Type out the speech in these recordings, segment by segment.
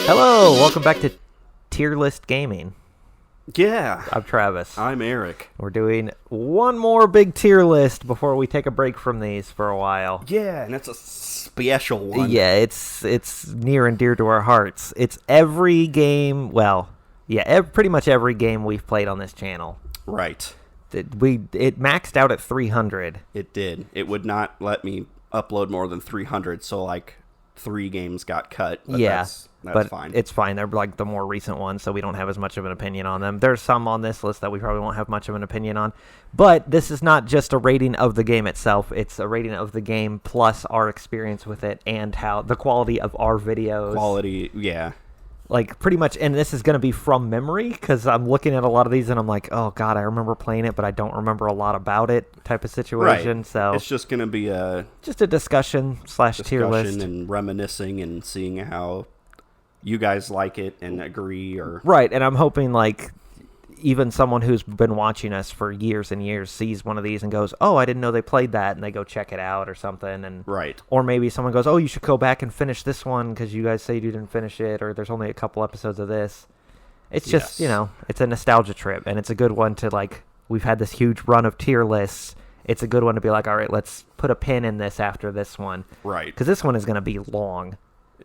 Hello, welcome back to Tier List Gaming. Yeah. I'm Travis. I'm Eric. We're doing one more big tier list before we take a break from these for a while. Yeah, and it's a special one. Yeah, it's near and dear to our hearts. It's every game, pretty much every game we've played on this channel. Right. It maxed out at 300. It did. It would not let me upload more than 300, so like 3 games got cut. But yeah, that's fine. It's fine. They're like the more recent ones, so we don't have as much of an opinion on them. There's some on this list that we probably won't have much of an opinion on. But this is not just a rating of the game itself. It's a rating of the game plus our experience with it and how the quality of our videos. Quality, yeah. Like, pretty much, and this is going to be from memory, because I'm looking at a lot of these, and I'm like, oh, God, I remember playing it, but I don't remember a lot about it type of situation. Right. So it's just going to be a discussion / tier list. and reminiscing and seeing how you guys like it and agree. Or Right, and I'm hoping, like, even someone who's been watching us for years and years sees one of these and goes, oh, I didn't know they played that, and they go check it out or something. And right. Or maybe someone goes, oh, you should go back and finish this one because you guys say you didn't finish it, or there's only a couple episodes of this. It's just, it's a nostalgia trip, and it's a good one to, like, we've had this huge run of tier lists. It's a good one to be like, all right, let's put a pin in this after this one. Right. Because this one is going to be long.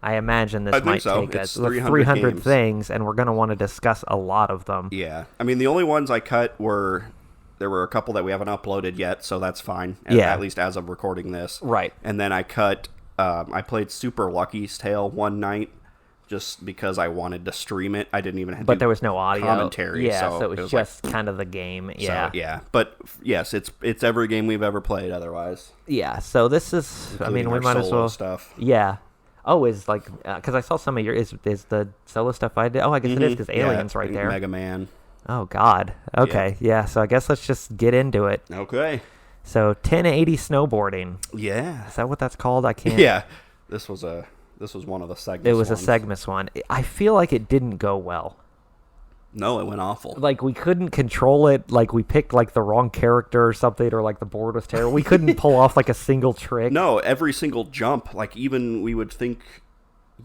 I imagine this might take us 300 things, and we're going to want to discuss a lot of them. Yeah. I mean, the only ones I cut there were a couple that we haven't uploaded yet, so that's fine. Yeah. At least as of recording this. Right. And then I cut, I played Super Lucky's Tale one night just because I wanted to stream it. I didn't even have to But there was no audio. commentary. Yeah, so it was just like, kind of the game. Yeah. So, yeah. But yes, it's every game we've ever played otherwise. Yeah, so this is, I mean, we might as well. Stuff. Yeah. Oh, is like, because I saw some of your, is the solo stuff I did? Oh, I guess it is, because Alien's right there. Mega Man. Oh, God. Okay, yeah, so I guess let's just get into it. Okay. So, 1080 Snowboarding. Yeah. Is that what that's called? I can't. Yeah. This was one of the segments. It was a Segmus one. I feel like it didn't go well. No, it went awful. Like, we couldn't control it. Like, we picked, like, the wrong character or something, or, like, the board was terrible. We couldn't pull off, like, a single trick. No, every single jump, like, even we would think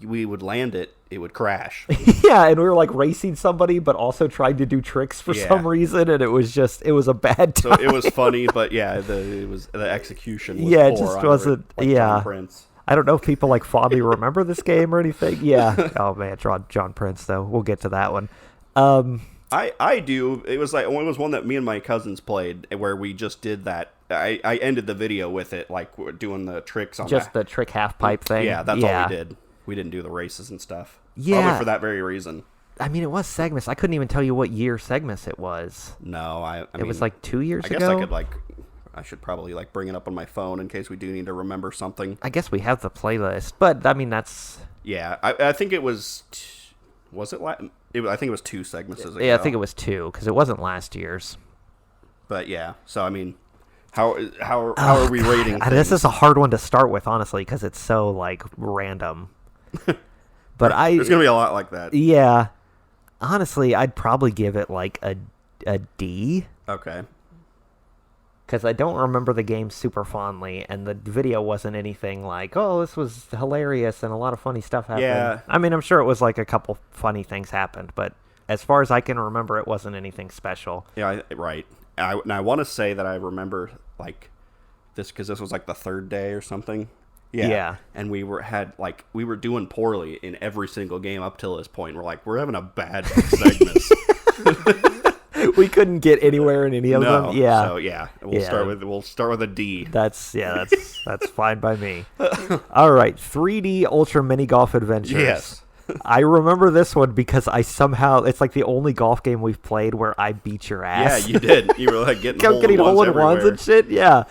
we would land it, it would crash. Yeah, and we were, like, racing somebody, but also trying to do tricks for some reason, and it was a bad time. So it was funny, but, yeah, the execution was poor. Yeah, it just wasn't, John Prince. I don't know if people, like, fondly remember this game or anything. Yeah. Oh, man, John Prince, though. We'll get to that one. I do. It was one that me and my cousins played where we just did that. I ended the video with it, like we're doing the tricks on just the trick half pipe thing. Yeah, that's all we did. We didn't do the races and stuff. Yeah, probably for that very reason. I mean, it was Segmus. I couldn't even tell you what year Segmus it was. No, I mean, it was like 2 years ago. I guess I should probably like bring it up on my phone in case we do need to remember something. I guess we have the playlist, but I mean that's. Yeah, I think it was. Was it? I think it was 2 segments ago. Yeah, I think it was 2 because it wasn't last year's. But yeah, so I mean, how are we rating? This is a hard one to start with, honestly, because it's so like random. But there's gonna be a lot like that. Yeah, honestly, I'd probably give it like a D. Okay. Because I don't remember the game super fondly, and the video wasn't anything like, oh, this was hilarious and a lot of funny stuff happened. Yeah. I mean, I'm sure it was like a couple funny things happened, but as far as I can remember, it wasn't anything special. Yeah, right. And I want to say that I remember like this because this was like the 3rd day or something. Yeah. And we were doing poorly in every single game up till this point. We're like, we're having a bad segments. We couldn't get anywhere in any of them. Yeah. So yeah, we'll start with a D. That's fine by me. All right, 3D Ultra Mini Golf Adventures. Yes. I remember this one because it's like the only golf game we've played where I beat your ass. Yeah, you did. You were like getting hole-in-ones and shit. Yeah.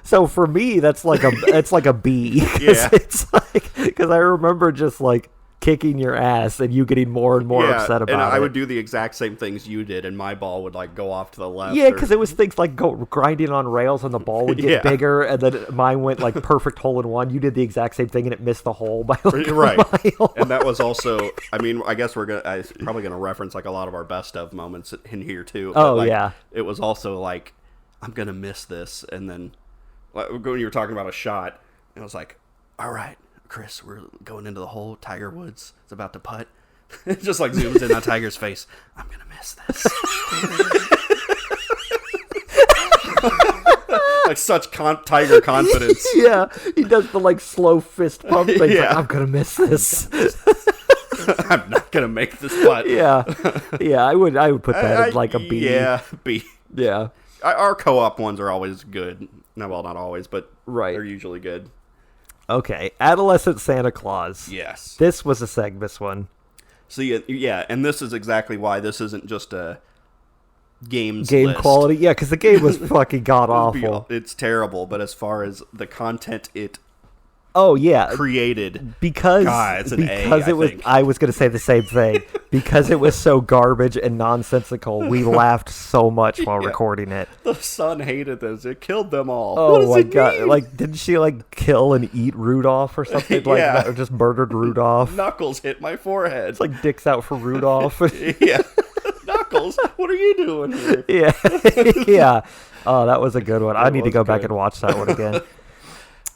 So for me, that's like a B. Yeah. It's like because I remember just like kicking your ass and you getting more and more upset about it. And I would do the exact same things you did, and my ball would like go off to the left. Yeah, because it was things like grinding on rails, and the ball would get bigger, and then mine went like perfect hole-in-one. You did the exact same thing, and it missed the hole by like a mile. And that was also, I mean, I guess I'm probably gonna reference like a lot of our best of moments in here too. Oh, but, yeah. It was also like, I'm gonna miss this, and then like, when you were talking about a shot, it was like, all right, Chris, we're going into the hole. Tiger Woods is about to putt. It just like zooms in on Tiger's face. I'm gonna miss this. Like such Tiger confidence. Yeah, he does the like slow fist pump thing. Yeah. Like, I'm gonna miss this. I'm not gonna make this putt. Yeah, I would put that in like a B. Yeah, B. Yeah. Our co-op ones are always good. No, well, not always, but Right. they're usually good. Okay, Adolescent Santa Claus. Yes. This was a Segbus one. So yeah, and this is exactly why this isn't just a game list. Quality. Yeah, because the game was fucking god awful. It's terrible, but as far as the content it created, because it's an A, it was. I was going to say the same thing. Because it was so garbage and nonsensical, we laughed so much while recording it. The son hated this. It killed them all. Oh my god! Like, didn't she like kill and eat Rudolph or something like that, or just murdered Rudolph? Knuckles hit my forehead. It's like dicks out for Rudolph. Yeah. Knuckles, what are you doing here? Yeah. Yeah. Oh, that was a good one. I need to go back and watch that one again.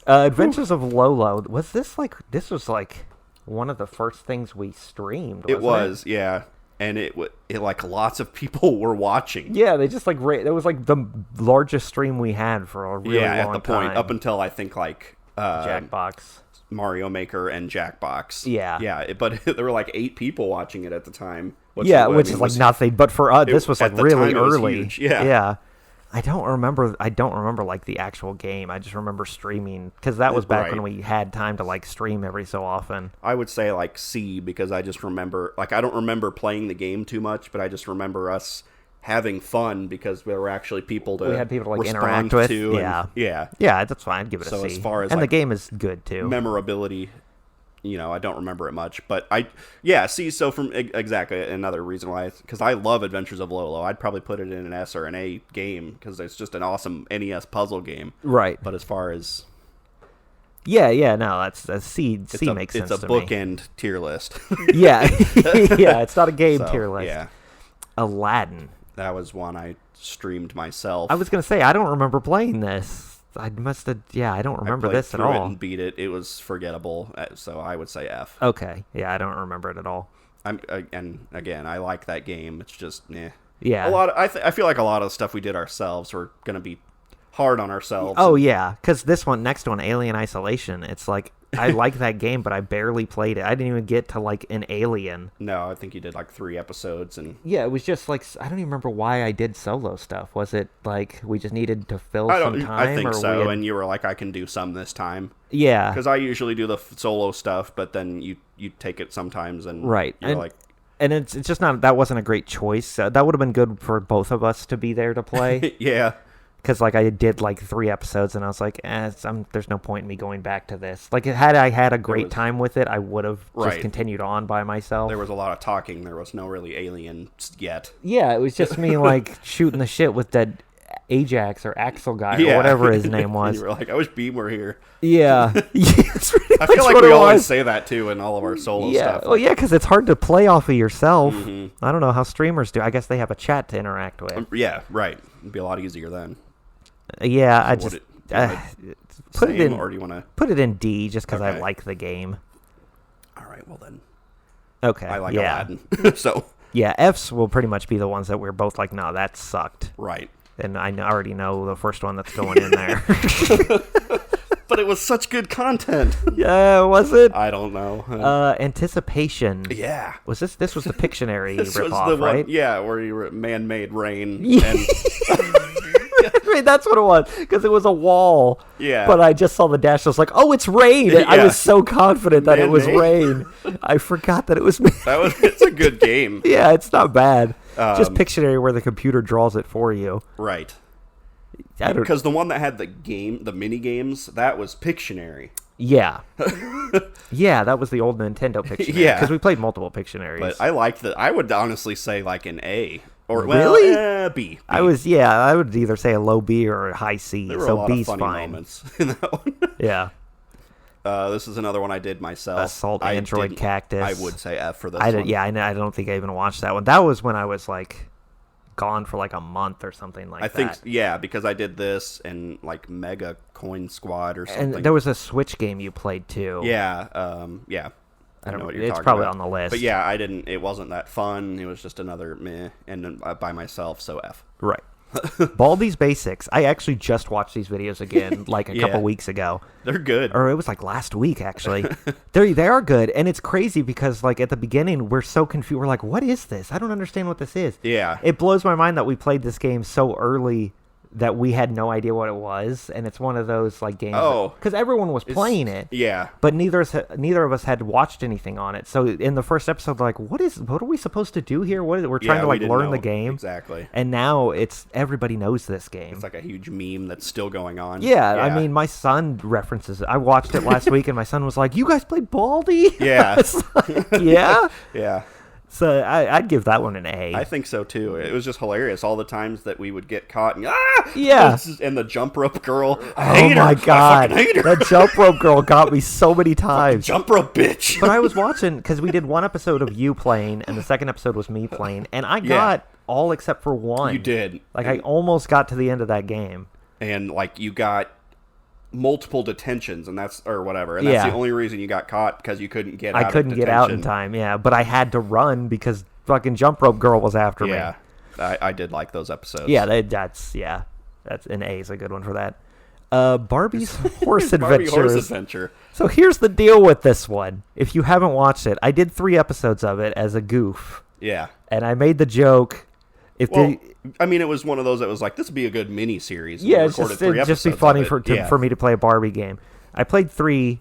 Adventures of Lola. Was this like... This was like one of the first things we streamed, wasn't it? Was, yeah. And it like lots of people were watching. Yeah, they just like... It was like the largest stream we had for a really long time. Yeah, at the point. Up until I think like... Jackbox. Mario Maker and Jackbox. Yeah. Yeah, but there were like 8 people watching it at the time. Which is like nothing. But for us, this was like really early. Yeah. I don't remember like the actual game. I just remember streaming because that was back when we had time to like stream every so often. I would say like C because I just remember like I don't remember playing the game too much, but I just remember us having fun because there were actually people to we had people to like interact with. Yeah, that's fine. I'd give it a C. As far as and like, the game is good too. Memorability. I don't remember it much, but see, so from exactly another reason why, because I love Adventures of Lola. I'd probably put it in an S or an A game because it's just an awesome NES puzzle game. Right. But as far as... Yeah, no, that's a C. C makes sense to me. It's a bookend tier list. Yeah, it's not a game tier list. Yeah. Aladdin. That was one I streamed myself. I was going to say, I don't remember playing this. I must have, I don't remember this at all. I and beat it. It was forgettable, so I would say F. Okay, yeah, I don't remember it at all. And again, I like that game. It's just, Yeah. I feel like a lot of the stuff we did ourselves were going to be hard on ourselves. Oh, yeah, because this next one, Alien Isolation, it's like, I like that game, but I barely played it. I didn't even get to, like, an Alien. No, I think you did, like, 3 episodes. And yeah, it was just, like, I don't even remember why I did solo stuff. Was it, like, we just needed to fill some time? I think so, and you were like, I can do some this time. Yeah. Because I usually do the solo stuff, but then you take it sometimes, and you're like... And it's just not... That wasn't a great choice. That would have been good for both of us to be there to play. Yeah. Because, like, I did, like, 3 episodes, and I was like, there's no point in me going back to this. Like, had I had a great time with it, I would have just continued on by myself. There was a lot of talking. There was no really aliens yet. Yeah, it was just me, like, shooting the shit with that Ajax or Axel guy or whatever his name was. You were like, I wish Beam were here. Yeah. I feel like we always say that, too, in all of our solo stuff. Well, yeah, because it's hard to play off of yourself. Mm-hmm. I don't know how streamers do. I guess they have a chat to interact with. Yeah, right. It'd be a lot easier then. Yeah, I just put it in. Or do you want to put it in D just because I like the game? All right, well then. Okay. I like Aladdin, so. Yeah, Fs will pretty much be the ones that we're both like, no, that sucked. Right. And I already know the first one that's going in there. But it was such good content. Yeah, was it? I don't know. Anticipation. Yeah. Was this? This was the Pictionary ripoff, was the right? One, yeah, where you were man-made rain. And I mean, that's what it was, because it was a wall. Yeah. But I just saw the dash. I was like, oh, it's rain. Yeah. I was so confident that it was rain. I forgot that it was. It's a good game. Yeah, it's not bad. Just Pictionary where the computer draws it for you. Right. Because the one that had the mini games, that was Pictionary. Yeah. Yeah, that was the old Nintendo Pictionary. Yeah. Because we played multiple Pictionaries. But I liked that. I would honestly say like an A. Or really? B. I would either say a low B or a high C. There were so a lot B's of funny fine. Moments in that one. Yeah. This is another one I did myself. Assault Android Cactus. I would say F for this one. Yeah, I don't think I even watched that one. That was when I was like gone for like a month or something like that. I think, yeah, because I did this and like Mega Coin Squad or something. And there was a Switch game you played too. Yeah, yeah. I know what you're it's talking probably about. on the list. But yeah, it wasn't that fun. It was just another meh, and by myself, so F. Right. Baldi's Basics. I actually just watched these videos again like a couple weeks ago. They're good. Or it was like last week, actually. They are good. And it's crazy because like at the beginning, we're so confused. We're like, what is this? I don't understand what this is. Yeah. It blows my mind that we played this game so early that we had no idea what it was, and it's one of those like games. Because everyone was playing it. Yeah. But neither of us had watched anything on it. So in the first episode, like, what are we supposed to do here? We're trying to like learn the game. Exactly. And now everybody knows this game. It's like a huge meme that's still going on. Yeah, I mean, my son references it. I watched it last week, and my son was like, "You guys played Baldi?" Yeah. Like, yeah. Yeah. So I'd give that one an A. I think so too. It was just hilarious. All the times that we would get caught and and the jump rope girl. Oh my god, that jump rope girl got me so many times. Jump rope bitch. But I was watching because we did one episode of you playing, and the second episode was me playing, and I got all except for one. You did. Like I almost got to the end of that game, and like you got multiple detentions, and that's or whatever, and that's the only reason you got caught because you couldn't get out. I couldn't get out in time, but I had to run because fucking jump rope girl was after me. Yeah, I did like those episodes. Yeah, that's an A is a good one for that. Barbie's Horse Adventures. Barbie Horse Adventure. So here's the deal with this one. If you haven't watched it, I did 3 episodes of it as a goof. Yeah, and I made the joke. I mean, it was one of those that was like, this would be a good mini series. Yeah, it'd just be funny for me to play a Barbie game. I played 3,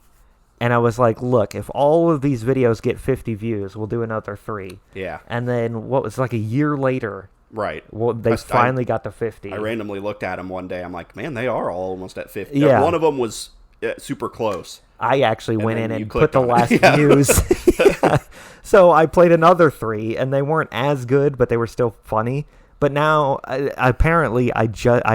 and I was like, look, if all of these videos get 50 views, we'll do another 3. Yeah. And then what was like a year later, right? Well, they finally got to 50. I randomly looked at them one day. I'm like, man, they are all almost at 50. Yeah. One of them was super close. I actually went in and put the last views. So I played another 3, and they weren't as good, but they were still funny. But now, apparently, I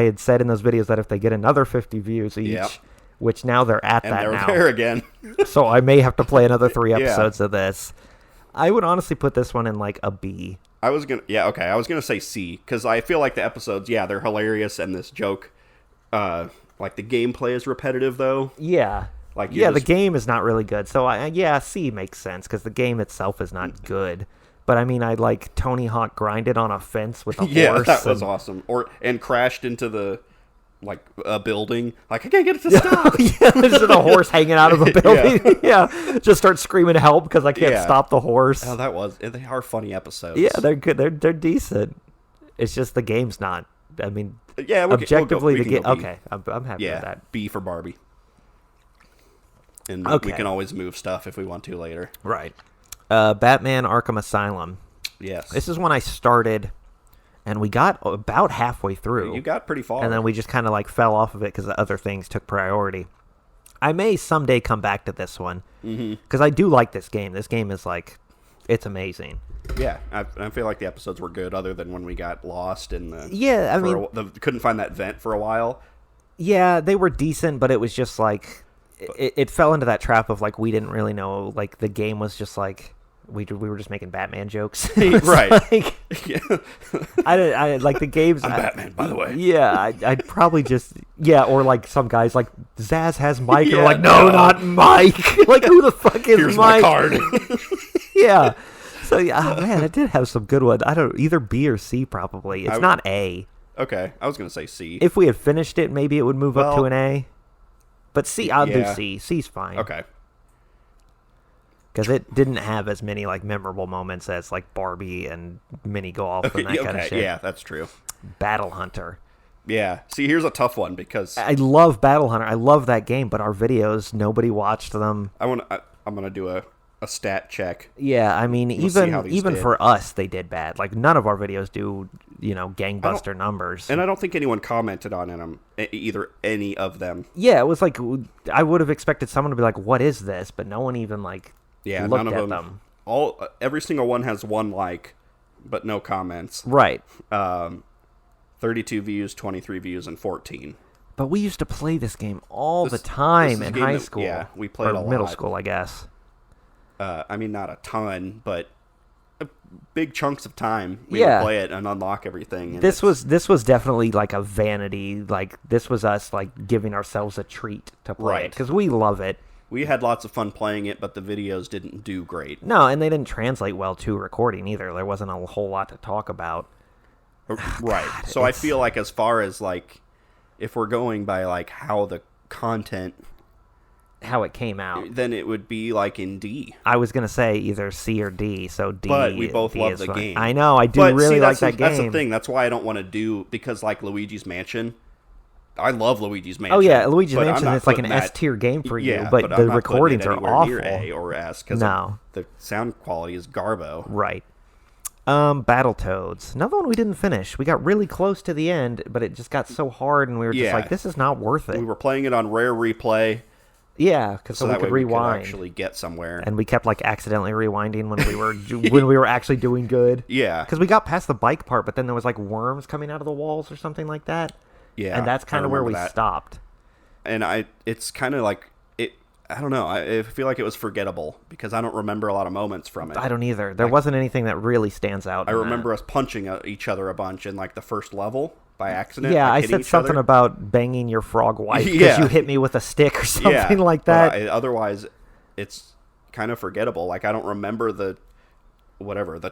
had said in those videos that if they get another 50 views each, which now they're at that now. And they're there again. So I may have to play another 3 episodes of this. I would honestly put this one in like a B. I was gonna say C, because I feel like the episodes, they're hilarious, and this joke, like the gameplay is repetitive though. Yeah. Like the game is not really good. So C makes sense because the game itself is not good. But I mean, I like Tony Hawk grinded on a fence with a horse. Yeah, that was awesome. And crashed into the a building. Like, I can't get it to stop. There's a horse hanging out of a building. Just start screaming help because I can't stop the horse. Oh, they are funny episodes. Yeah, they're good. They're decent. It's just the game's not. I mean, objectively the game. Okay, I'm happy with that. B for Barbie. And we can always move stuff if we want to later. Right. Batman Arkham Asylum. Yes. This is when I started, and we got about halfway through. You got pretty far. And then we just kind of like fell off of it because other things took priority. I may someday come back to this one because I do like this game. This game is like, it's amazing. Yeah, I feel like the episodes were good other than when we got lost in the... Yeah, I mean... couldn't find that vent for a while. Yeah, they were decent, but it was just like... It fell into that trap of like we didn't really know, like the game was just like we were just making Batman jokes. Right. Like, I like the games. I'm Batman, by the way. Yeah, I'd probably just or like some guys like Zaz has Mike, and we're like, no, not Mike. Like, who the fuck is Here's Mike? My card. Yeah. So man, it did have some good ones. I don't either B or C probably. It's not A. Okay, I was gonna say C. If we had finished it, maybe it would move up to an A. But C, I'll do C. C's fine. Okay. Because it didn't have as many like memorable moments as like Barbie and Mini Golf and that kind of shit. Yeah, that's true. Battle Hunter. Yeah. See, here's a tough one because I love Battle Hunter. I love that game, but our videos, nobody watched them. I'm gonna do a stat check. Yeah, I mean, even for us, they did bad. Like none of our videos do, gangbuster numbers. And I don't think anyone commented on them, either any of them. Yeah, it was like I would have expected someone to be like, "What is this?" But no one even looked none of at them. Every single one has one like, but no comments. Right. 32 views, 23 views, and 14. But we used to play this game all the time in high school. Yeah, we played a lot. Middle school, I guess. I mean, not a ton, but big chunks of time we would play it and unlock everything. And this was definitely like a vanity. Like this was us like giving ourselves a treat to play it because we love it. We had lots of fun playing it, but the videos didn't do great. No, and they didn't translate well to recording either. There wasn't a whole lot to talk about. Right. God, so I feel like as far as, like, if we're going by, like, how the content... How it came out. Then it would be, like, in D. I was going to say either C or D, so D. But we both D love the game. I know, I do really like that game. That's the thing. That's why I don't want to do... Because, like, Luigi's Mansion... I love Luigi's Mansion. Oh, yeah, Luigi's Mansion is like an S-tier game for you, but the recordings are awful. Near A or S, because the sound quality is garbo. Right. Battletoads. Another one we didn't finish. We got really close to the end, but it just got so hard, and we were just like, this is not worth it. We were playing it on Rare Replay. Yeah, because so we could rewind. We could actually get somewhere. And we kept, like, accidentally rewinding when we were when we were actually doing good. Yeah. Because we got past the bike part, but then there was, like, worms coming out of the walls or something like that. Yeah. And that's kind of where we stopped. And it's kind of like... I don't know. I feel like it was forgettable because I don't remember a lot of moments from it. I don't either. There wasn't anything that really stands out. I remember us punching each other a bunch in like the first level by accident. Yeah, I said something about banging your frog wife because you hit me with a stick or something like that. Otherwise, it's kind of forgettable. Like I don't remember the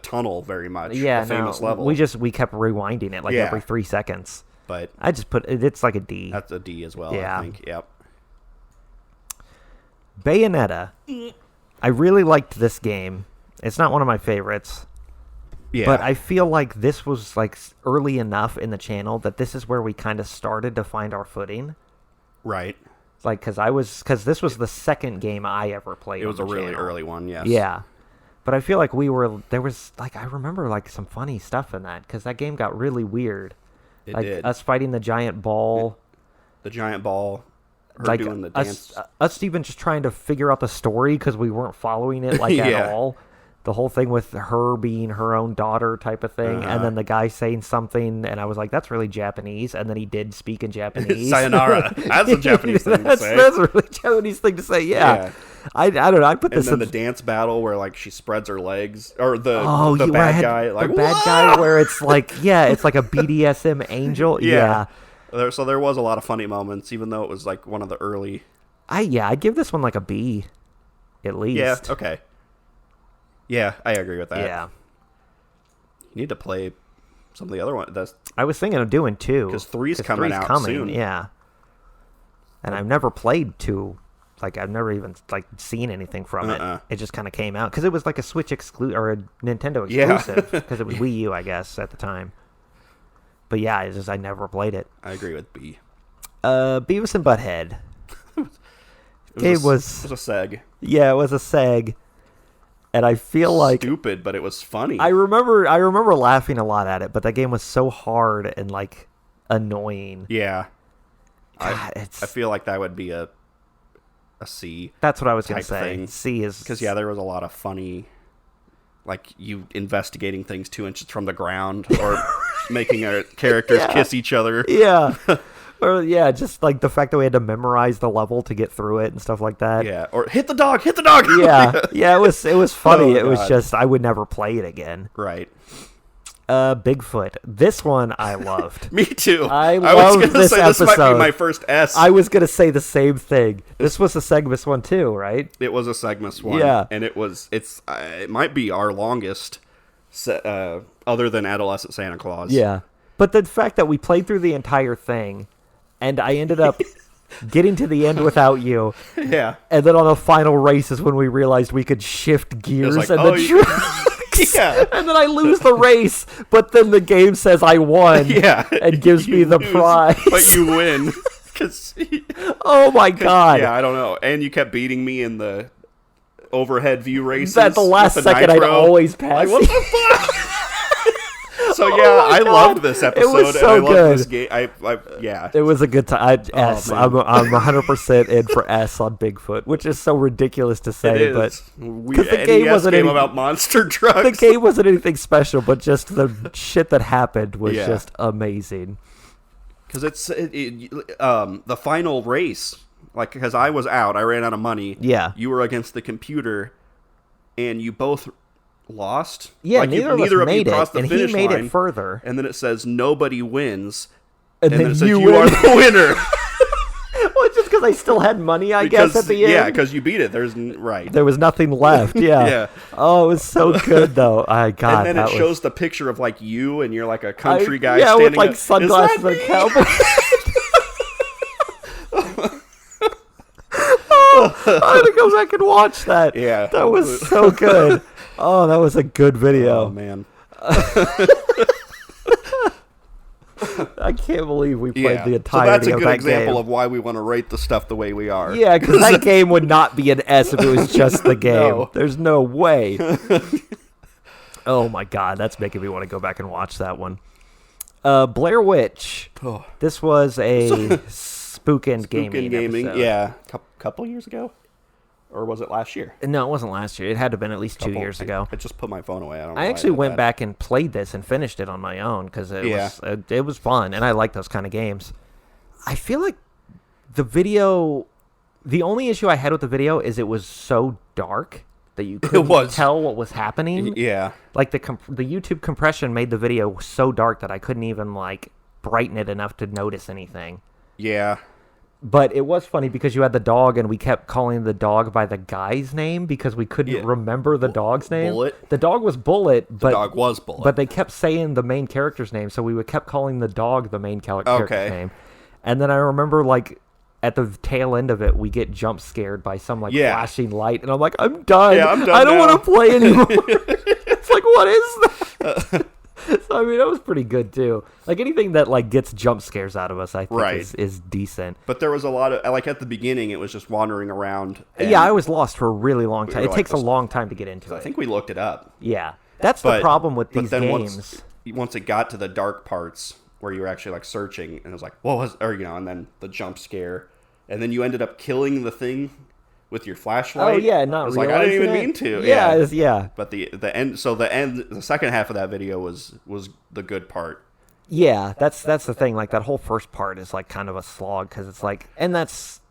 tunnel very much. Yeah, the famous level. We kept rewinding it like every 3 seconds. But I just it's like a D. That's a D as well. Yeah. I think. Yep. Bayonetta. I really liked this game. It's not one of my favorites. Yeah. But I feel like this was like early enough in the channel that this is where we kind of started to find our footing. Right. Like because this was the second game I ever played. It was a really early one, yes. Yeah. But I feel like there was like I remember like some funny stuff in that because that game got really weird. It did. Us fighting the giant ball. The giant ball. Like doing the dance. Us even just trying to figure out the story because we weren't following it like at all. The whole thing with her being her own daughter type of thing, and then the guy saying something, and I was like, "That's really Japanese," and then he did speak in Japanese. Sayonara. That's a Japanese thing to say. That's a really Japanese thing to say. Yeah. I don't know. I put this. And then the dance battle where like she spreads her legs, or the bad guy, like the bad guy where it's like it's like a BDSM angel. Yeah. So there was a lot of funny moments, even though it was like one of the early. I'd give this one like a B, at least. Yeah. Okay. Yeah, I agree with that. Yeah. You need to play some of the other ones. I was thinking of doing 2 because 3's coming out soon. Yeah. And I've never played 2. Like I've never even like seen anything from it. It just kind of came out because it was like a Switch exclusive or a Nintendo exclusive because it was Wii U, I guess, at the time. But yeah, I never played it. I agree with B. Beavis and Butthead. It was a seg. Yeah, it was a seg. And I feel like stupid, but it was funny. I remember laughing a lot at it, but that game was so hard and like annoying. Yeah. God, I feel like that would be a C. That's what I was going to say. Thing. C is because there was a lot of funny, like you investigating things 2 inches from the ground or making our characters kiss each other. Yeah. Or just like the fact that we had to memorize the level to get through it and stuff like that. Yeah, or hit the dog. Yeah, it was funny. It was just I would never play it again. Right. Bigfoot. This one I loved. Me too. I loved this episode. This might be my first S. I was gonna say the same thing. This was a Segmas one too, right? It was a Segmas one. Yeah, and it might be our longest, other than Adolescent Santa Claus. Yeah, but the fact that we played through the entire thing. And I ended up getting to the end without you. Yeah. And then on the final race is when we realized we could shift gears like, and the trucks. Yeah. And then I lose the race, but then the game says I won. Yeah. And gives me the prize. But you win. Oh my God. Yeah, I don't know. And you kept beating me in the overhead view races. At the last second, I'd always pass. Like, what the fuck? So I loved this episode. It was so and I good. Loved this game. Yeah, it was a good time. S. I'm 100% in for S on Bigfoot, which is so ridiculous to say, but because the game wasn't anything about monster trucks. The game wasn't anything special, but just the shit that happened was just amazing. Because it's the final race, like because I was out, I ran out of money. Yeah, you were against the computer, and you both lost. Yeah, like neither of us made it, and he made it further. And then it says nobody wins, and then it says you are the winner. Well, it's just because I still had money, I guess, at the end. Yeah, because you beat it. Right. There was nothing left. Yeah. Yeah. Oh, it was so good though. God. And then it shows the picture of like you, and you're like a country guy. Yeah, standing with like sunglasses and a cowboy. I had to go back and watch that. Yeah. That was so good. Oh, that was a good video. Oh, man. I can't believe we played the entirety of that game. So that's a good example of why we want to rate the stuff the way we are. Yeah, because that game would not be an S if it was just the game. No. There's no way. Oh, my God. That's making me want to go back and watch that one. Blair Witch. Oh. This was a Bookend Gaming episode. Yeah. Couple years ago? Or was it last year? No, it wasn't last year. It had to have been at least 2 years ago. I just put my phone away. I don't know I why actually did went that. back and played this and finished it on my own because it was fun, and I like those kind of games. I feel like the only issue I had with the video is it was so dark that you couldn't tell what was happening. Yeah. Like the YouTube compression made the video so dark that I couldn't even like brighten it enough to notice anything. Yeah. But it was funny because you had the dog, and we kept calling the dog by the guy's name because we couldn't remember the dog's name. Bullet? The dog was Bullet, but The dog was Bullet. But they kept saying the main character's name, so we kept calling the dog the main character's name. And then I remember, like, at the tail end of it, we get jump scared by some, like, flashing light, and I'm like, I'm done. Yeah, I'm done I don't now. want to play anymore. It's like, what is that? So, I mean, that was pretty good, too. Like, anything that, like, gets jump scares out of us, I think, is decent. But there was a lot of, like, at the beginning, it was just wandering around. Yeah, I was lost for a really long time. It takes a long time to get into it. I think we looked it up. Yeah. That's the problem with these games. Once it got to the dark parts where you were actually, like, searching, and it was like, what was, or, and then the jump scare, and then you ended up killing the thing with your flashlight. Oh yeah, not like I didn't even mean to. Yeah. But the second half of that video was the good part. Yeah, that's the thing. Like that whole first part is like kind of a slog because it's like, and that's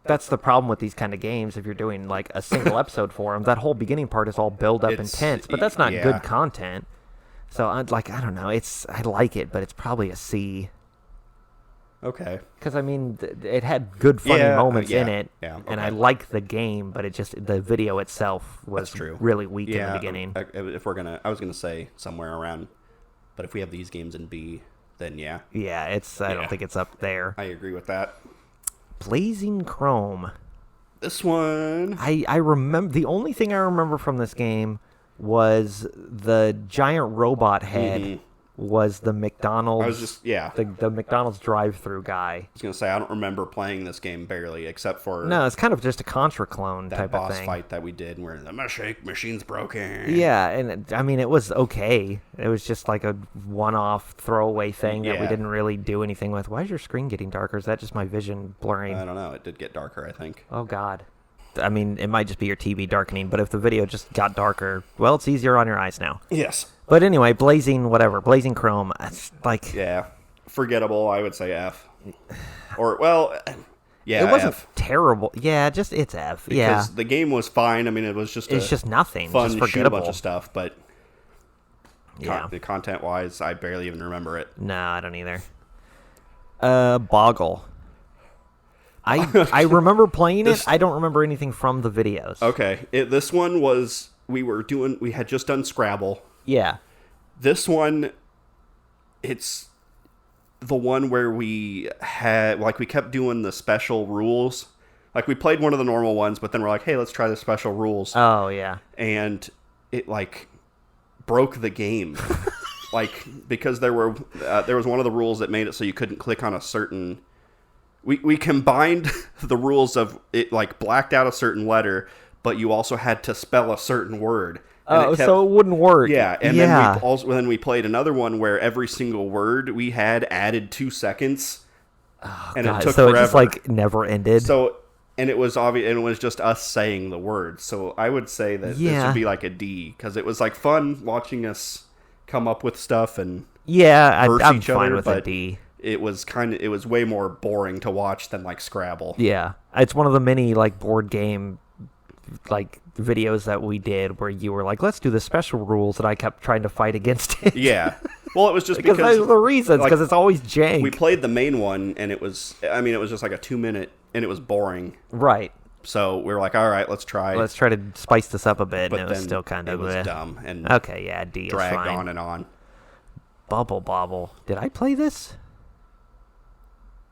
the problem with these kind of games. If you're doing like a single episode for them, that whole beginning part is all build up intense, but that's not good content. So I don't know. I like it, but it's probably a C. Okay. Because, I mean, it had good, funny moments in it, and I like the game, but the video itself was really weak in the beginning. If we're gonna, I was gonna say somewhere around, but if we have these games in B, then yeah. Yeah, I don't think it's up there. I agree with that. Blazing Chrome. This one. I remember, the only thing I remember from this game was the giant robot head. Was the McDonald's? I was just the McDonald's drive-through guy. I was gonna say I don't remember playing this game barely, except for it's kind of just a Contra clone type of thing. That boss fight that we did, where the machine's broken. Yeah, and I mean it was okay. It was just like a one-off throwaway thing that we didn't really do anything with. Why is your screen getting darker? Is that just my vision blurring? I don't know. It did get darker, I think. Oh God. I mean, it might just be your TV darkening, but if the video just got darker, well, it's easier on your eyes now. Yes. But anyway, Blazing Chrome, it's like... Yeah. Forgettable, I would say F. Or, well, yeah, it wasn't F. terrible. Yeah, it's F. Because the game was fine. I mean, it was just it's just nothing. Fun, just forgettable. Shoot a bunch of stuff, but content-wise, I barely even remember it. No, I don't either. Boggle. I remember playing it. I don't remember anything from the videos. Okay. This one was... We had just done Scrabble. Yeah. This one, it's the one where we had, like, we kept doing the special rules. Like, we played one of the normal ones, but then we're like, hey, let's try the special rules. Oh, yeah. And it, like, broke the game. Like, because there was one of the rules that made it so you couldn't click on a certain... We combined the rules of it, like, blacked out a certain letter, but you also had to spell a certain word. Oh, so it wouldn't work. Yeah, and then we played another one where every single word we had added 2 seconds, and it took forever. It just like never ended. So, and it was obvious, and it was just us saying the words. So I would say that this would be like a D because it was like fun watching us come up with stuff and I'm fine with a D. It was way more boring to watch than like Scrabble. Yeah, it's one of the many like board game like videos that we did where you were like, let's do the special rules, and I kept trying to fight against it. Yeah. Well, it was just because because those are the reasons. Because it's always jank. We played the main one, and it was just like a 2-minute, and it was boring. Right. So we were like, all right, let's try. Let's try to spice this up a bit. But and it was still kind of it was dumb and okay. Yeah, D is dragged fine. on and on. Bobble. Did I play this?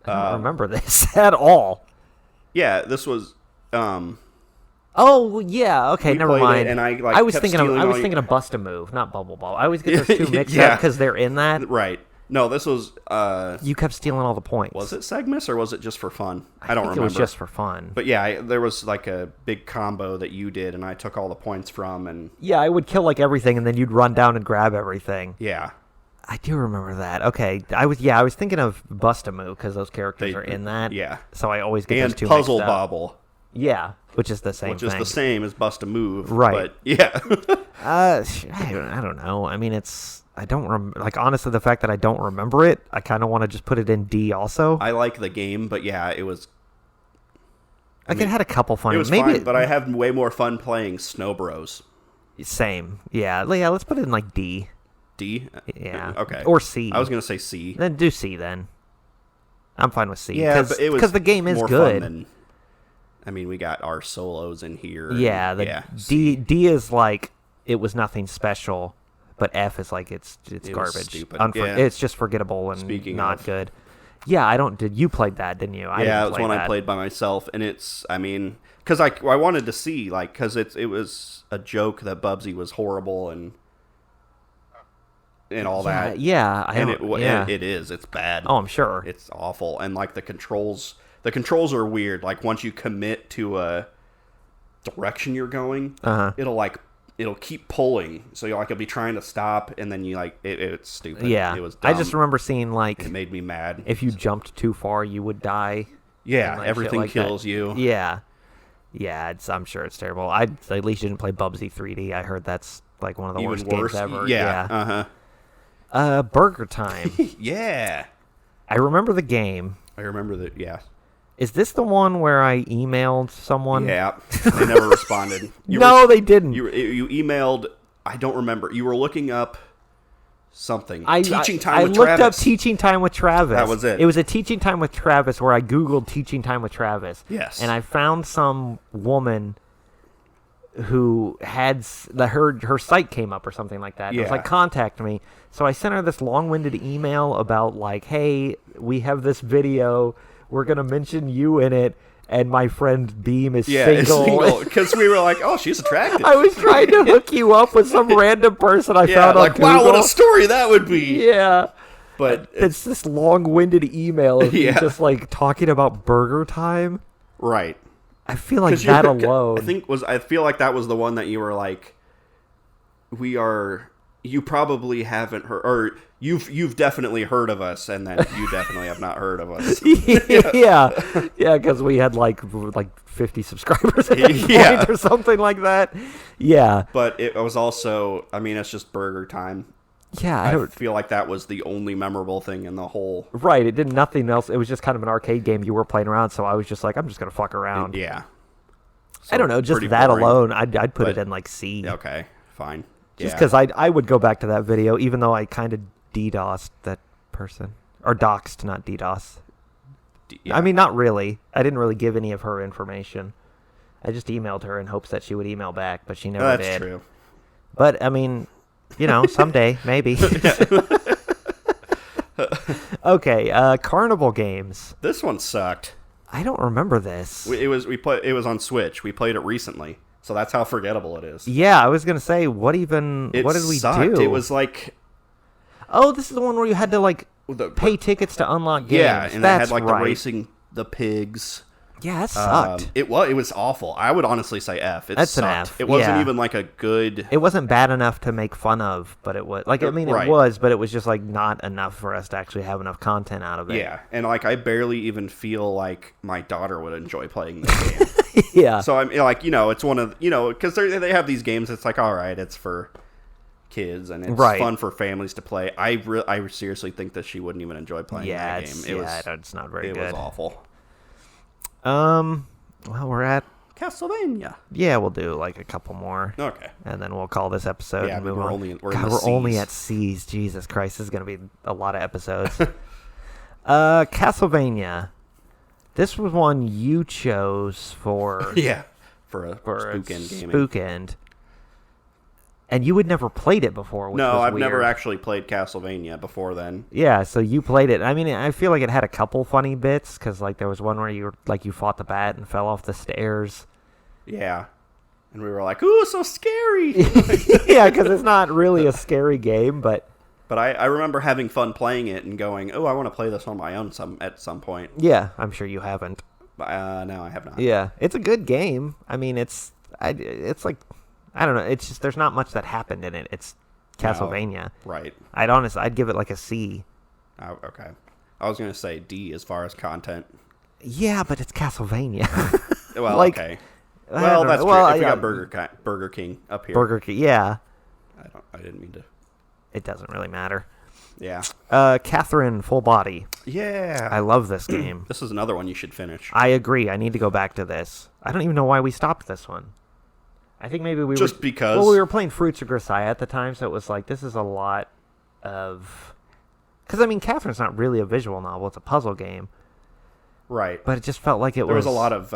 I don't remember this at all. Yeah, this was. Oh yeah, okay, never mind. And I was thinking of Bust a Move, not Bubble Bobble. I always get those two mixed up because they're in that. Right. No, this was. You kept stealing all the points. Was it Segmus or was it just for fun? I don't remember. It was just for fun. But yeah, there was like a big combo that you did, and I took all the points from. And yeah, I would kill like everything, and then you'd run down and grab everything. Yeah. I do remember that. Okay, I was thinking of Bust a Move because those characters are in that. Yeah. So I always get and those two Puzzle mixed up. Bobble. Yeah, which is the same Which is thing. the same as Bust a Move. Right. But yeah. I don't know. I mean, honestly, the fact that I don't remember it, I kind of want to just put it in D also. I like the game, but yeah, it was. It had a couple fun. It was fun, but I have way more fun playing Snow Bros. Same. Yeah, let's put it in like D. D? Yeah. Okay. Or C. I was going to say C. Then do C then. I'm fine with C. Yeah, but it was because the game is more good. Fun than, we got our solos in here. Yeah. D is like it was nothing special, but F is like it's garbage. Stupid. It's just forgettable and not good. Yeah, you played that, didn't you? Yeah, it was one I played by myself, and it's because I wanted to see because it was a joke that Bubsy was horrible and all that. Yeah, and it is. It's bad. Oh, I'm sure. It's awful, and like the controls are weird. Like once you commit to a direction you're going, it'll keep pulling. So you'll be trying to stop, and then it's stupid. Yeah, it was dumb. I just remember seeing it made me mad. If you jumped too far, you would die. Yeah, everything kills you. Yeah, I'm sure it's terrible. I at least didn't play Bubsy 3D. I heard that's like one of the worst games ever. Yeah. Burger Time. Yeah. I remember the game. I remember that. Yeah. Is this the one where I emailed someone? Yeah. They never responded. They didn't. You emailed. I don't remember. You were looking up something. Teaching Time with Travis. I looked up Teaching Time with Travis. That was it. It was a Teaching Time with Travis where I Googled Teaching Time with Travis. Yes. And I found some woman who had her site came up or something like that. Yeah. It was like, contact me. So I sent her this long-winded email about like, hey, we have this video. We're going to mention you in it. And my friend Beam is single. Because we were like, oh, she's attractive. I was trying to hook you up with some random person I found on Google. Wow, what a story that would be. Yeah. But it's this long-winded email of you just like talking about Burger Time. Right. I feel like that alone. I feel like that was the one that you were like, you probably haven't heard, or you've definitely heard of us, and then you definitely have not heard of us. yeah, because we had like 50 subscribers at that point or something like that. Yeah, but it was also, it's just Burger Time. Yeah, I feel like that was the only memorable thing in the whole. Right, it did nothing else. It was just kind of an arcade game you were playing around, so I was just like, I'm just gonna fuck around. Yeah. So I don't know, just that boring. Alone, I'd put it in like C. Okay, fine. Just because I would go back to that video, even though I kind of DDoSed that person. Or doxed, not DDoS. Yeah. Not really. I didn't really give any of her information. I just emailed her in hopes that she would email back, but she never did. That's true. But, someday, maybe. Okay, Carnival Games. This one sucked. I don't remember this. It was on Switch. We played it recently. So that's how forgettable it is. Yeah, I was going to say, what did we do? It was like... Oh, this is the one where you had to, pay tickets to unlock games. Yeah, and that's they had, the racing, the pigs. Yeah, that sucked. It was awful. I would honestly say F. That's sucked. An F. It wasn't even, a good... It wasn't bad enough to make fun of, but it was... It was, but it was just, not enough for us to actually have enough content out of it. Yeah, and, I barely even feel like my daughter would enjoy playing this game. Yeah. So I'm it's one of because they have these games. It's like, all right, it's for kids and it's fun for families to play. I seriously think that she wouldn't even enjoy playing that game. It's not very good. It was awful. Well, we're at Castlevania. Yeah, we'll do like a couple more. Okay. And then we'll call this episode. Yeah, and move we're on. only we're only at C's. Jesus Christ, this is gonna be a lot of episodes. Castlevania. This was one you chose for for a Bookend Gaming. Bookend. And you had never played it before, which No, was I've weird. never actually played Castlevania before then. Yeah, so you played it. I mean, I feel like it had a couple funny bits, because like there was one where you fought the bat and fell off the stairs. Yeah. And we were like, ooh, so scary! Yeah, because it's not really a scary game, but... But I remember having fun playing it and going, oh, I want to play this on my own at some point. Yeah, I'm sure you haven't. No, I have not. Yeah, it's a good game. I mean, it's like... I don't know. It's just there's not much that happened in it. It's Castlevania. No, right. I'd give it like a C. Oh, okay. I was gonna say D as far as content. Yeah, but it's Castlevania. Well, like, okay. Well, that's true. If we got Burger King up here. Burger King. Yeah. I didn't mean to. It doesn't really matter. Yeah. Catherine Full Body. Yeah. I love this game. This is another one you should finish. I agree. I need to go back to this. I don't even know why we stopped this one. I think maybe because... Well, we were playing Fruits of Grisaia at the time, so it was like, this is a lot of... Because, I mean, Catherine's not really a visual novel. It's a puzzle game. Right. But it just felt like there was a lot of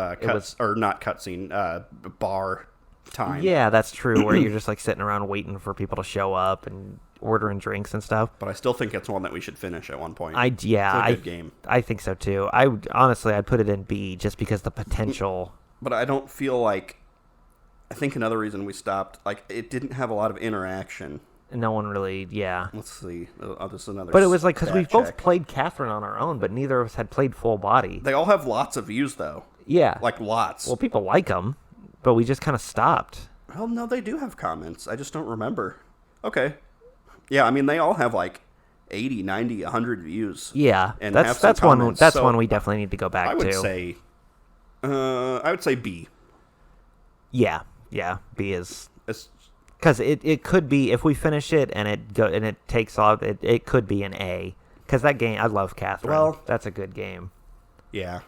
bar time. Yeah, that's true, where you're just like sitting around waiting for people to show up and ordering drinks and stuff. But I still think it's one that we should finish at one point. It's a good game. I think so, too. Honestly, I'd put it in B, just because the potential... But I don't feel like... I think another reason we stopped, like, it didn't have a lot of interaction. No one really, yeah. Let's see. This is another. But it was like, because we both played Catherine on our own, but neither of us had played Full Body. They all have lots of views, though. Yeah. Like, lots. Well, people like them, but we just kind of stopped. Well, no, they do have comments. I just don't remember. Okay. Yeah, I mean, they all have, like, 80, 90, 100 views. Yeah, and that's one we definitely need to go back to. I would say B. Yeah, B is... Because it could be, if we finish it and it takes off, it could be an A. Because that game, I love Catherine. Well, that's a good game. Yeah.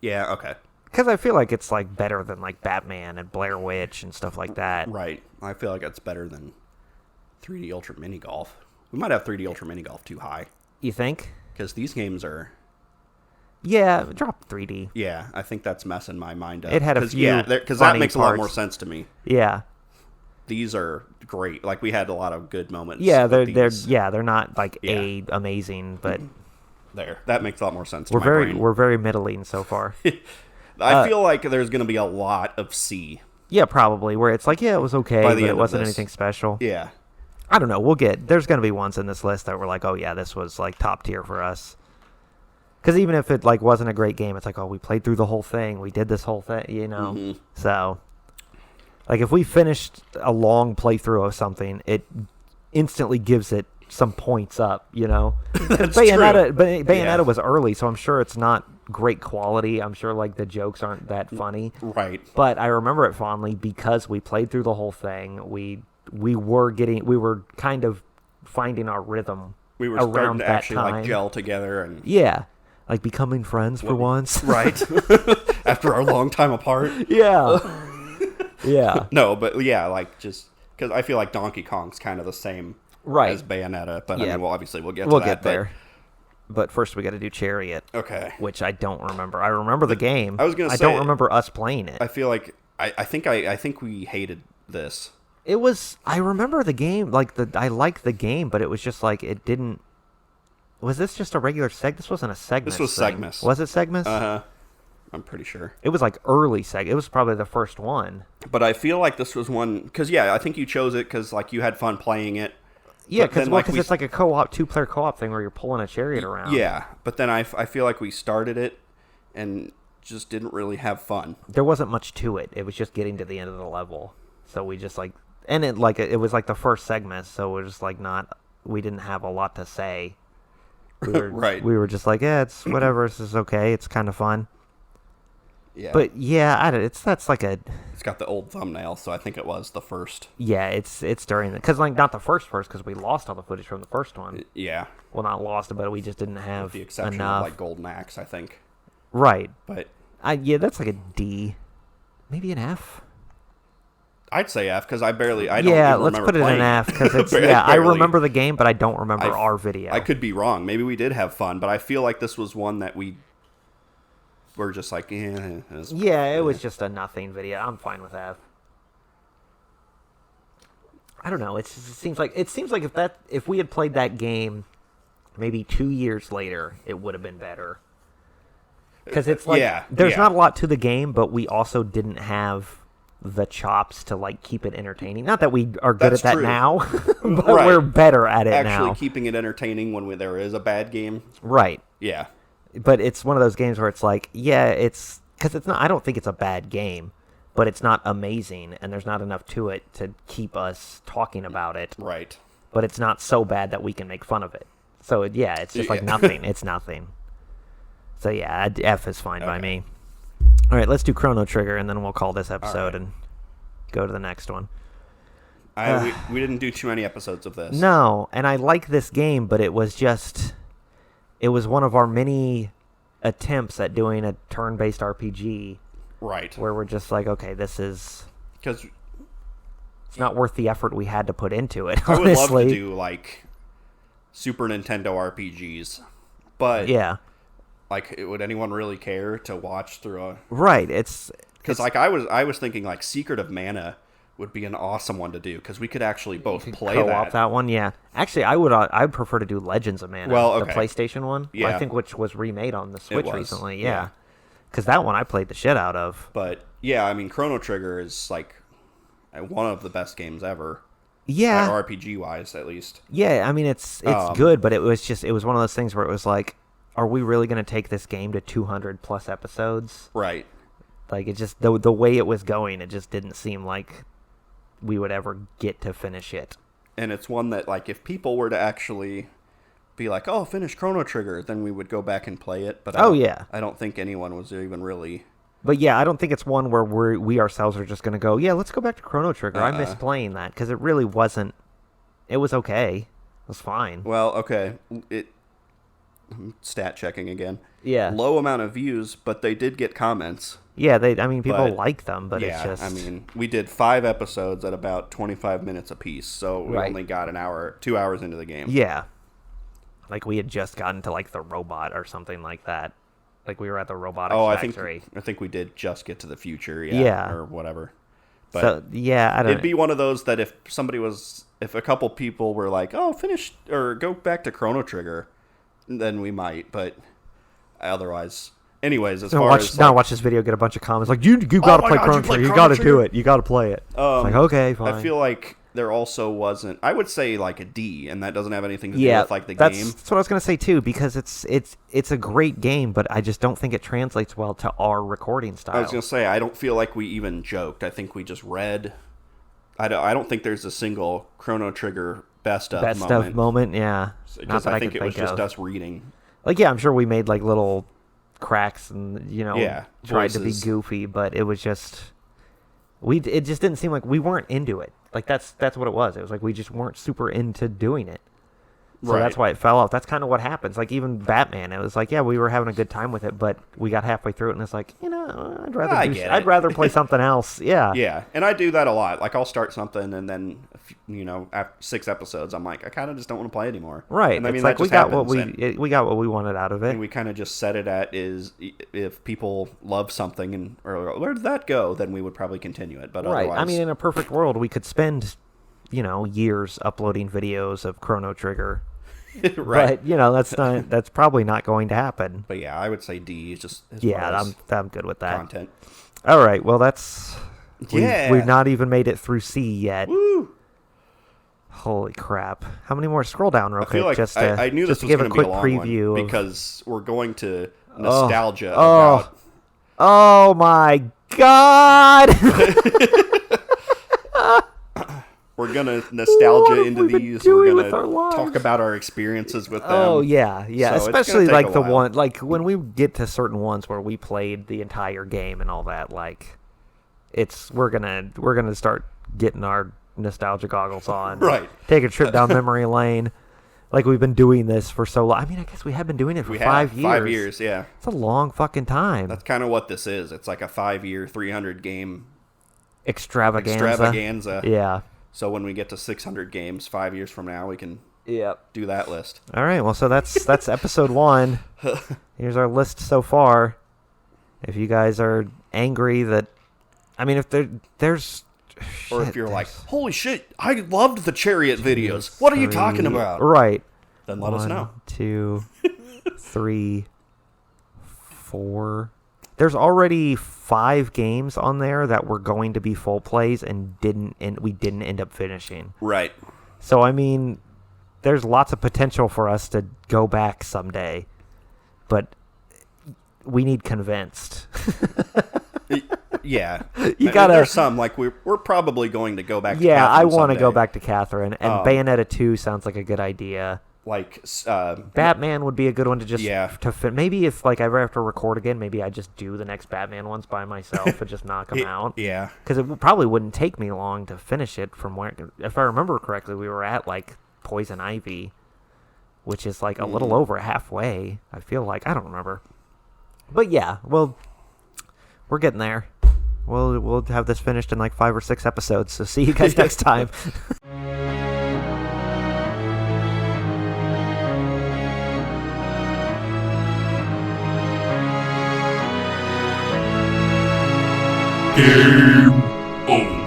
Yeah, okay. Because I feel like it's like better than like Batman and Blair Witch and stuff like that. Right. I feel like it's better than 3D Ultra Mini Golf. We might have 3D Ultra Mini Golf too high. You think? Because these games are... Yeah, drop 3D. Yeah, I think that's messing my mind up. It had a few because that makes a lot more sense to me. Yeah. These are great. Like, we had a lot of good moments. Yeah, they're not like amazing, but that makes a lot more sense. We're very middling so far. I feel like there's going to be a lot of C. Yeah, probably, where it's like, yeah, it was okay, but it wasn't anything special. Yeah. I don't know. There's going to be ones in this list that were like, oh yeah, this was like top tier for us. Because even if it like wasn't a great game, it's like, oh, we played through the whole thing. We did this whole thing, you know? Mm-hmm. So, like, if we finished a long playthrough of something, it instantly gives it some points up, you know? That's Bayonetta was early, so I'm sure it's not great quality. I'm sure, like, the jokes aren't that funny. Right. But I remember it fondly because we played through the whole thing. We were kind of finding our rhythm. We were starting to actually, like, gel together. And yeah. Like becoming friends for once. Right. After our long time apart. Yeah. Yeah. No, but yeah, like, just because I feel like Donkey Kong's kind of the same as Bayonetta. But I mean, well, obviously we'll get there. But first we got to do Chariot. Okay. Which I don't remember. I remember the game. I was going to say. I don't remember us playing it. I feel like, I think we hated this. It was, I remember the game, I liked the game, but it was just like, it didn't. Was this just a regular This wasn't a Segmas. This was Segmas. Was it Segmas? Uh-huh. I'm pretty sure. It was like early Segmas. It was probably the first one. But I feel like this was one... Because, yeah, I think you chose it because, like, you had fun playing it. Yeah, because it's like a two-player co-op thing where you're pulling a chariot around. Yeah, but then I feel like we started it and just didn't really have fun. There wasn't much to it. It was just getting to the end of the level. So we just, like... And it was like the first Segmas, so we're just, like, not... We didn't have a lot to say. Right. We were just like, yeah, it's whatever. This is okay. It's kind of fun. Yeah. But yeah, that's like a. It's got the old thumbnail, so I think it was the first. Yeah, it's during because like not the first because we lost all the footage from the first one. Yeah. Well, not lost it, but we just didn't have with the exception enough. of like Golden Axe, I think. Right. But Yeah, that's like a D, maybe an F. I'd say F because I don't Yeah, even let's remember put it in playing an F because it's Barely. I remember the game, but I don't remember our video. I could be wrong. Maybe we did have fun, but I feel like this was one that we were just like, it was just a nothing video. I'm fine with F. I don't know. It seems like if we had played that game maybe 2 years later, it would have been better. Because it's like there's not a lot to the game, but we also didn't have the chops to like keep it entertaining. Not that we are good at that now, but we're better at it now. Actually keeping it entertaining when there is a bad game. Right. Yeah. But it's one of those games where it's like, it's because it's not. I don't think it's a bad game, but it's not amazing, and there's not enough to it to keep us talking about it. Right. But it's not so bad that we can make fun of it. So it's just like nothing. It's nothing. So yeah, F is fine by me. All right, let's do Chrono Trigger, and then we'll call this episode and go to the next one. We didn't do too many episodes of this. No, and I like this game, but it was one of our many attempts at doing a turn-based RPG. Right. Where we're just like, okay, this is... Because... It's not worth the effort we had to put into it, honestly. I would love to do, like, Super Nintendo RPGs, but... Yeah. Like, would anyone really care to watch through a... Right, it's... Because, like, I was thinking, like, Secret of Mana would be an awesome one to do, because we could actually both play co-op that one, yeah. Actually, I'd prefer to do Legends of Mana, the PlayStation one, I think, which was remade on the Switch recently, yeah. Because that one I played the shit out of. But, yeah, I mean, Chrono Trigger is, like, one of the best games ever. Yeah. RPG-wise, at least. Yeah, I mean, it's good, but it was one of those things where it was like, are we really going to take this game to 200 plus episodes? Right. Like, it just, the way it was going, it just didn't seem like we would ever get to finish it. And it's one that, like, if people were to actually be like, oh, finish Chrono Trigger, then we would go back and play it. But I don't think anyone was even really... But yeah, I don't think it's one where we ourselves are just going to go, yeah, let's go back to Chrono Trigger. I miss playing that, because it really wasn't... It was okay. It was fine. Well, okay. Stat checking again. Yeah. Low amount of views, but they did get comments. Yeah, people like them, but it's just... I mean, we did 5 episodes at about 25 minutes apiece, so we only got 2 hours into the game. Yeah. Like, we had just gotten to, like, the robot or something like that. Like, we were at the robotics factory. I think we did just get to the future, or whatever. But so, yeah, I don't know. It'd be one of those that if a couple people were like, oh, finish, or go back to Chrono Trigger, then we might, but otherwise... Anyways, watch this video, get a bunch of comments like, you gotta play Chrono Trigger, you gotta do it, you gotta play it. It's like, okay, fine. I feel like there also wasn't... I would say like a D, and that doesn't have anything to do with like the game. That's what I was gonna say too, because it's a great game, but I just don't think it translates well to our recording style. I was gonna say, I don't feel like we even joked. I think we just read. I don't think there's a single Chrono Trigger best of moment. Yeah. Because I think it was just us reading. Like, yeah, I'm sure we made like little cracks and tried to be goofy, but it was just it just didn't seem like we weren't into it. Like that's what it was. It was like we just weren't super into doing it. So that's why it fell off. That's kind of what happens. Like even Batman, it was like, yeah, we were having a good time with it, but we got halfway through it and it's like, I'd rather play something else. Yeah. Yeah. And I do that a lot. Like I'll start something and then after 6 episodes, I'm like, I kind of just don't want to play anymore. Right. And I mean, it's like we got what we wanted out of it. And we kind of just set it at is if people love something or where did that go, then we would probably continue it. But right. Otherwise... I mean, in a perfect world, we could spend, years uploading videos of Chrono Trigger. Right. But that's probably not going to happen. But yeah, I would say D is just I'm good with that. Content. All right, well we've not even made it through C yet. Woo! Holy crap. How many more? Scroll down real quick. Like I knew this was give going a to be quick a long preview one because we're going to nostalgia about... Oh my god. We're going to nostalgia into these. We're going to talk about our experiences with them. Oh, yeah. So especially like the one, like when we get to certain ones where we played the entire game and all that, like we're going to start getting our nostalgia goggles on. Right. Take a trip down memory lane. Like, we've been doing this for so long. I mean, I guess we have been doing it for 5 years. 5 years, yeah. It's a long fucking time. That's kind of what this is. It's like a 5-year, 300-game extravaganza. Yeah. So when we get to 600 games 5 years from now, we can do that list. All right. Well, so that's episode 1. Here's our list so far. If you guys are angry that, I mean, if there's... Or if you're like, holy shit, I loved the Chariot videos. What are you talking about? Right. Then let us know. 1, 2, 3, 4. There's already 5 games on there that were going to be full plays and we didn't end up finishing. Right. So, I mean, there's lots of potential for us to go back someday. But we need convinced. Yeah. You gotta. There's some, like, we're probably going to go back to Yeah, Catherine I want to someday. go back to Catherine. And Bayonetta 2 sounds like a good idea. Like, Batman would be a good one to just... Yeah. To fit. Maybe if, like, I ever have to record again, maybe I just do the next Batman ones by myself and just knock them out. Yeah. Because it probably wouldn't take me long to finish it from where... If I remember correctly, we were at, like, Poison Ivy, which is, like, a little over halfway, I feel like. I don't remember. But, yeah, well, we're getting there. We'll have this finished in like 5 or 6 episodes, so see you guys next time. Game over.